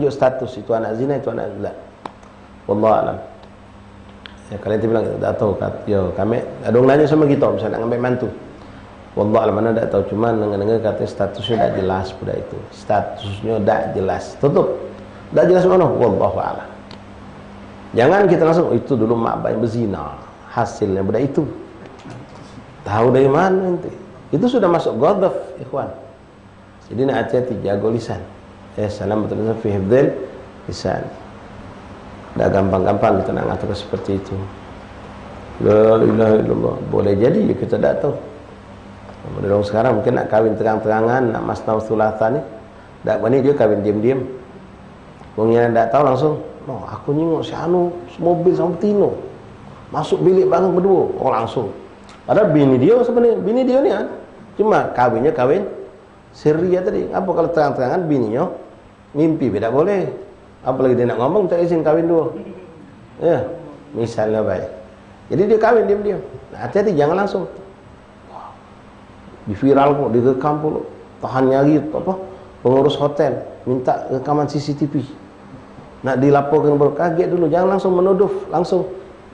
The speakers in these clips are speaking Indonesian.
menunjuk status, itu anak zina, itu anak zina. Wallahu a'lam. Ya, kalian bilang tak tahu, yo kami ada orang nanya sama kita misalnya nak ambil mantu. Wallahu a'lam, mana tak tahu, cuma dengar-dengar katanya statusnya tak jelas pada itu. Statusnya tak jelas. Tutup. Tak jelas mana? Wallahu a'lam. Jangan kita langsung itu dulu mak bayi berzina, hasilnya budak itu. Tahu dari mana nanti? Itu sudah masuk ghadab, ikhwan. Jadi nak hati-hati, jaga lisan. Salamatul lisan fi hifdzil lisan. Dah gampang-gampang kita nak ngatur seperti itu. La ilaha illallah. Boleh jadi kita tak tahu. Orang sekarang mungkin nak kahwin terang-terangan, nak masnau thulatha ni, tak berani dia kahwin diam-diam. Wong yang tak tahu langsung, "Oh, aku nyengok si anu mobil sama Tino. Masuk bilik bareng berdua." Oh, langsung. Padahal bini dia sebenarnya, bini dia ni kan. Cuma kahwinnya kahwin sirri tadi. Apa kalau terang-terangan bininya mimpi tidak boleh. Apalagi dia nak ngomong tak izin kahwin dua. Ya, misalnya baik. Jadi dia kahwin diam-diam. Nah, hati-hati jangan langsung. Wah, di viral kok, direkam pula. Tahan nyari apa? Pengurus hotel minta rekaman CCTV. Nak dilaporkan berkaget dulu, jangan langsung menuduh, langsung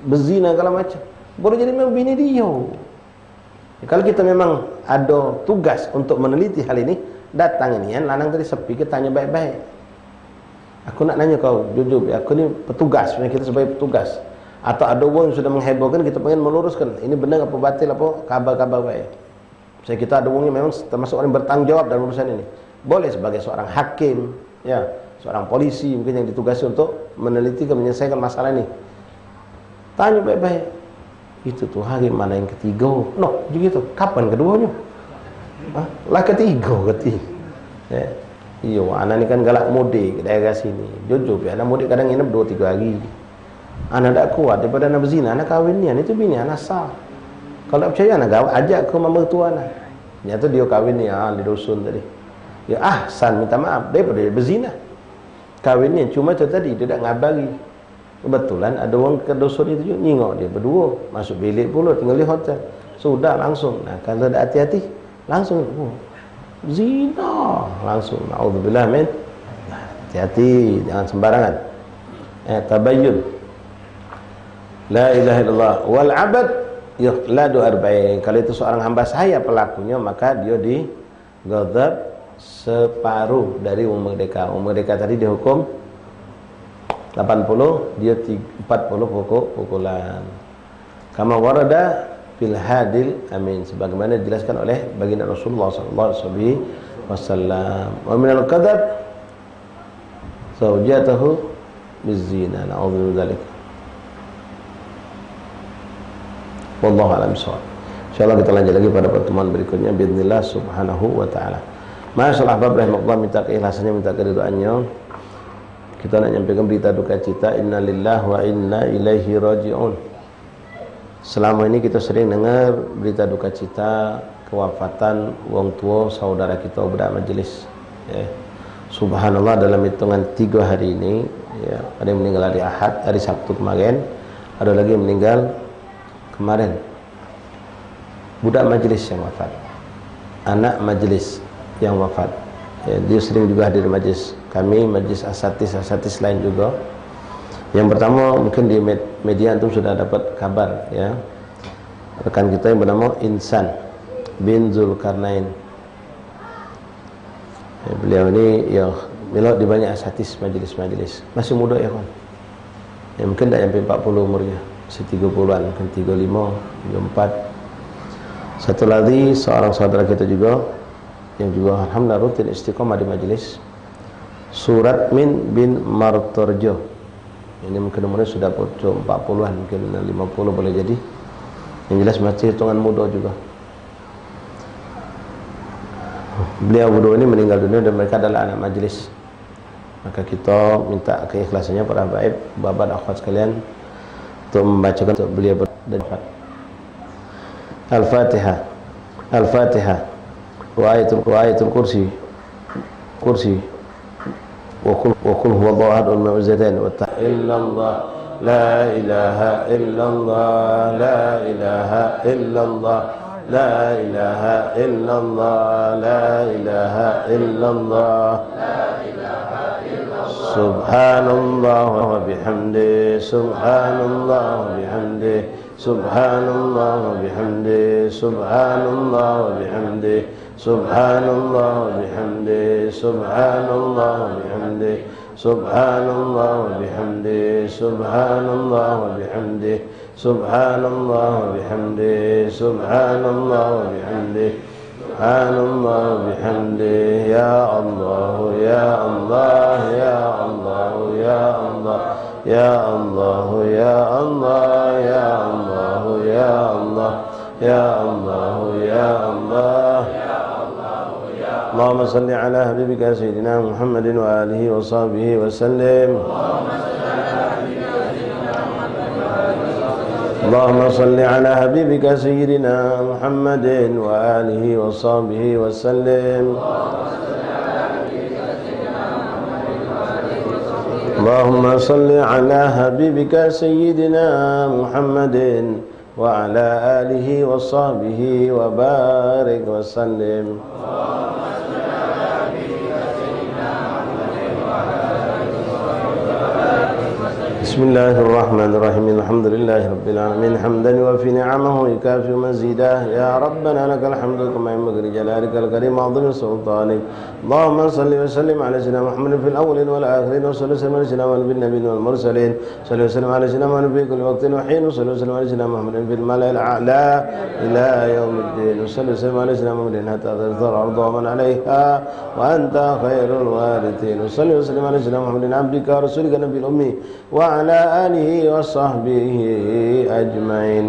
berzina segala macam. Boleh jadi memang bini dia. Ya, kalau kita memang ada tugas untuk meneliti hal ini, datang ini kan, lanang tadi sepi, kita tanya baik-baik. Aku nak nanya kau, jujur, aku ni petugas, kita sebagai petugas. Atau ada orang yang sudah menghebohkan, kita pengen meluruskan, ini benar apa batil, apa kabar-kabar baik. Misalnya kita ada orang yang memang termasuk orang yang bertanggung jawab dalam urusan ini. Boleh sebagai seorang hakim, ya, seorang polisi mungkin yang ditugasi untuk meneliti dan menyelesaikan masalah ini. Tanya baik-baik. Itu tuh hari mana yang ketiga? No, begitu. Kapan keduanya? Lah ketiga. Ya. Iya, anak ni kan galak mudik ke daerah sini. Jujur, anak mudik kadang nginep 2-3 hari. Anak tak kuat daripada anak berzina, anak kahwin ni, itu bini anak sah. Kalau tak percaya, anak ajak ke mama tua anak. Ternyata dia kahwin ni, di dusun tadi. Ya ahsan, minta maaf daripada dia berzina. Kahwin ni cuma tu tadi dia tak ngabari. Kebetulan ada orang ke dusun itu juga nyingok dia berdua, masuk bilik pula, tinggal di hotel. Sudah langsung. Nah, kalau tak hati-hati, langsung zina langsung. Naudzubillah min. Hati-hati, jangan sembarangan. Tabayyun. La ilaha illallah wal 'abad yukhladu arba'in. Kalau itu seorang hamba saya pelakunya, maka dia dighadab separuh dari umur merdeka. Umur merdeka tadi dihukum 80, dia 40 pukulan. Kama warada fil hadil amin, sebagaimana dijelaskan oleh baginda Rasulullah sallallahu alaihi wasallam. Wa min al-qadab zawjatuhu bizina. Na'udzu bidzalik. Wallahu a'lam bishawab. Insyaallah kita lanjut lagi pada pertemuan berikutnya bismillah subhanahu wa taala. Masyaallah ahbab rahimakumullah, minta keikhlasannya, minta keridhaannya. Kita nak nyampaikan berita duka cita, innalillahi wa inna ilaihi raji'un. Selama ini kita sering dengar berita duka cita kewafatan wong tua saudara kita budak majelis. Ya. Subhanallah, dalam hitungan 3 hari ini, ya, ada yang meninggal hari Ahad, hari Sabtu kemarin, ada lagi yang meninggal kemarin. Budak majelis yang wafat, anak majelis yang wafat. Ya, dia sering juga hadir majelis kami, majelis asatis lain juga. Yang pertama mungkin di media itu sudah dapat kabar, ya, rekan kita yang bernama Insan bin Zulkarnain. Ya, beliau ini ya melok di banyak asatis majelis-majelis, masih muda ya kan, ya, mungkin tak sampai 40 umurnya, masih 30-an, mungkin 35, 34. Satu lagi seorang saudara kita juga yang juga alhamdulillah rutin istiqomah di majelis, Suratmin bin Martorjo. Ini mungkin umurnya sudah 40-an, mungkin 50 boleh jadi. Yang jelas masih hitungan muda juga. Beliau berdua ini meninggal dunia dan mereka adalah anak majelis. Maka kita minta keikhlasannya para habaib, bapak dan akhwat sekalian, untuk membacakan untuk beliau dan Al-Fatihah. Al-Fatihah. Wa ayatul kursi. وقل هو الله أحد المعوذتين إلا الله لا إله إلا الله لا إله إلا الله لا إله إلا الله لا إله إلا الله لا إله إلا الله Subhanallah wa bihamdi, Subhanallah wa bihamdi, Subhanallah wa bihamdi, Subhanallah wa bihamdi, Subhanallah wa bihamdi, Subhanallah wa bihamdi, Subhanallah wa bihamdi, Subhanallah wa bihamdi, Subhanallah wa bihamdi, Subhanallah wa bihamdi, Subhanallah wa bihamdi. Ya Allah, ya Allah, ya Allah, ya Allah, ya Allah, ya Allah, ya Allah, ya Allah, ya Allah, ya Allah. Allahumma salli ala habibika sayyidina Muhammadin wa alihi wa sahbihi wa sallim. Allahumma salli ala habibika sayyidina Muhammadin wa alihi wa sahbihi wa sallim. Allahumma salli ala habibika sayyidina Muhammadin wa ala alihi wa sahbihi wa barik wa sallim. Bismillahirrahmanirrahim. Alhamdulillahi rabbil alamin hamdan yuwaffi ni'amahu wa yukafi mazidah. Ya rabbana lakal hamdu kama yanbaghi li jalalika al-karim wa 'azimi sultanik. Allahumma salli wa sallim ala sayyidina Muhammadin fil awwalin wal akhirin wa salli wa sallim ala sayyidina Muhammadin nabiyyin wal mursalin. Salli wa sallim ala sayyidina Muhammadin fi kulli waqtin wa hin. Salli wa sallim ala sayyidina Muhammadin fil mala'il a'la ila yaumiddin. Salli wa sallim ala sayyidina Muhammadin hatta tazhar ardu wa man 'alayha wa anta khairul warithin. Salli wa sallim ala sayyidina Muhammadin 'abdika wa rasulika nabiyil ummi wa ala alihi wa sahbihi ajma'in.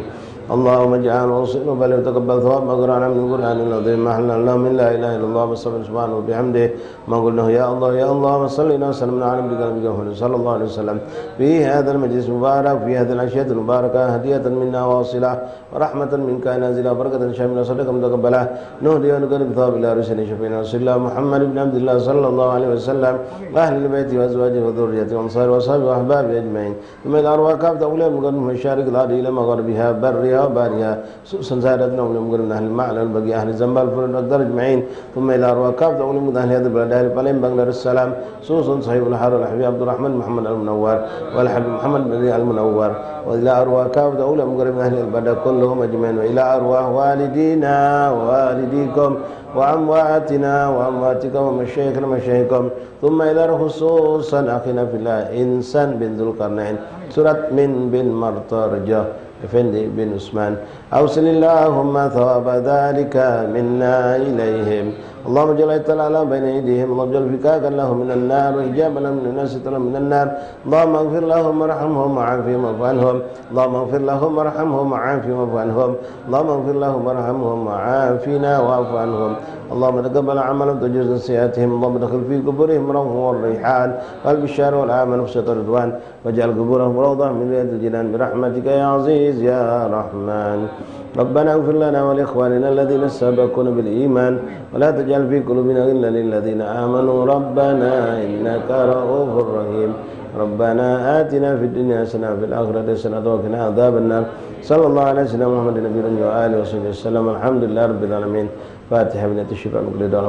Allahumma ij'al wasina bal taqabbal thawab maghfirana min Qur'anil azim mahlan lahu min la ilaha illallah wa subhanahu wa bihamdihi ma qulnahu ya Allah wa salli wa sallim ala nabiyyika Muhammad sallallahu alaihi wasallam fi hadzal majlis mubarak fi hadzal ashyat mubarakah hadiyatan minna wasilah wa rahmatan minka nazila barakatan syamila sadaqatan mutaqabbalah nuhdi wa nukrim thawab ila rasulina syafiina rasulillah Muhammad ibn Abdullah sallallahu alaihi wasallam wa ahli baiti wa azwajihi wa dhurriyyatihi wa ansari wa sahbihi wa ahbabihi ajma'in thumma ila arwaqab ta'ula muqaddam masyarik al-ardi ila magharibiha barriha وبارها سوء سادتنا ولمقرن أهل المعنى والبقي أهل الزنبال فرد أقدر أجمعين ثم إلى أرواكاب ولمقرن أهل هذا البلد أهل فلين بغلر السلام سوء صحيح الحر الحبيب عبد الرحمن محمد المنور والحبيب محمد بن المنور وإلى أرواكاب ولمقرن أهل البلد كلهم أجمعين وإلى أرواح والدينا ووالديكم وأمواتنا وأمواتكم ومشايخنا ومشايخكم ثم إلى خصوصا أخينا في الله إنسان بن ذو القرنين سورة من بن مرترجة Effendi bin Usman Awsilillahumma thawaba dhalika minna ilayhim Allahumma jalla ta'ala baina aydihim Allahumma jalla fikakan lahum minan nar wa hijaban lahum minan nas sitran minan nar Allahumma ighfir lahum warhamhum wa'afihim wa'fu anhum Allahumma ighfir lahum warhamhum wa'afihim wa'fu anhum Allahumma ighfir lahum warhamhum wa'afina wa'fu anhum Allahumma taqabbal a'malahum tajawaz sayyi'atihim Allahumma dakhil fi quburihim rawhan wa rihan wal bishara wal aman wa ridwan waj'al quburahum rawdah min riyadil jinan bi rahmatika ya aziz يا رحمن ربنا اغفر لنا ولإخواننا الذين سبقونا بالإيمان ولا تجعل في قلوبنا غلا للذين آمنوا ربنا إنك رؤوف رحيم ربنا آتنا في الدنيا حسنة وفي الآخرة حسنة وقنا عذاب النار صلى الله على سيدنا محمد النبي وآله وصحبه وسلم الحمد لله رب العالمين فاتحة بنت الشفاء من كل دعاء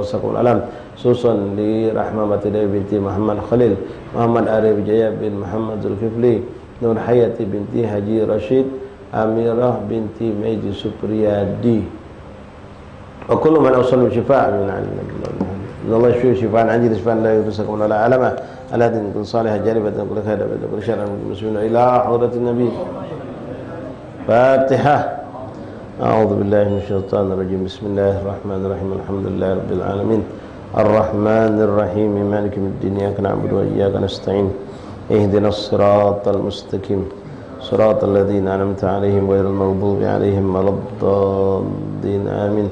سقم الألم خصوصا لرحمة binti Muhammad Khalil Muhammad Arif Jaya bin Muhammad Zulkifli Nur Hayati binti Haji Rashid Amirah binti Meiji Supriyadi wa kullu man awsalu shifa'a min Allah yashfi shifa'an ajil shifa'an la yusakum wala alama ala din kun salih jaribatan kullu khair wa kullu sharran muslimin ila hadratin nabi Fatiha A'udzu billahi minasyaitonir rajim Bismillahirrahmanirrahim Alhamdulillahi rabbil alamin Arrahmanir rahim maliki yaumiddin iyyaka na'budu wa iyyaka nasta'in اهدنا الصراط المستقيم صراط الذين أنعمت عليهم غير المغضوب عليهم ولا الضالين آمين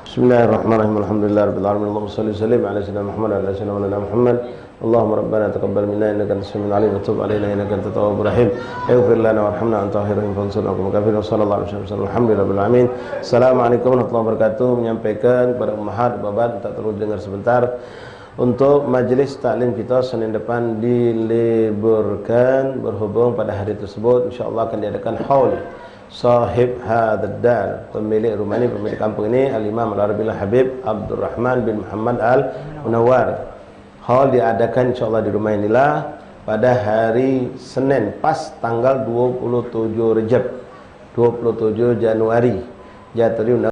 بسم الله الرحمن الرحيم الحمد لله رب العالمين اللهم صل وسلم على سيدنا محمد وعلى سيدنا محمد اللهم ربنا تقبل منا إنك أنت السميع العليم وتب علينا إنك أنت التواب الرحيم اغفر لنا وارحمنا أنت خير الراحمين فانصرنا على الكافرين وصلى الله عليه وسلم الحمد لله رب العالمين Assalamualaikum warahmatullahi wabarakatuh menyampaikan kepada ummahat babat tak terus dengar sebentar untuk majelis taklim kita Senin depan diliburkan berhubung pada hari tersebut insyaallah akan diadakan haul sahib hadzal dar pemilik rumah ini pemilik kampung ini Al-Imam Al-Arabil Habib Abdurrahman bin Muhammad Al-Munawwar Haul diadakan insyaAllah di rumah inilah pada hari Senin, pas tanggal 27 Rejab 27 Januari. Jatuh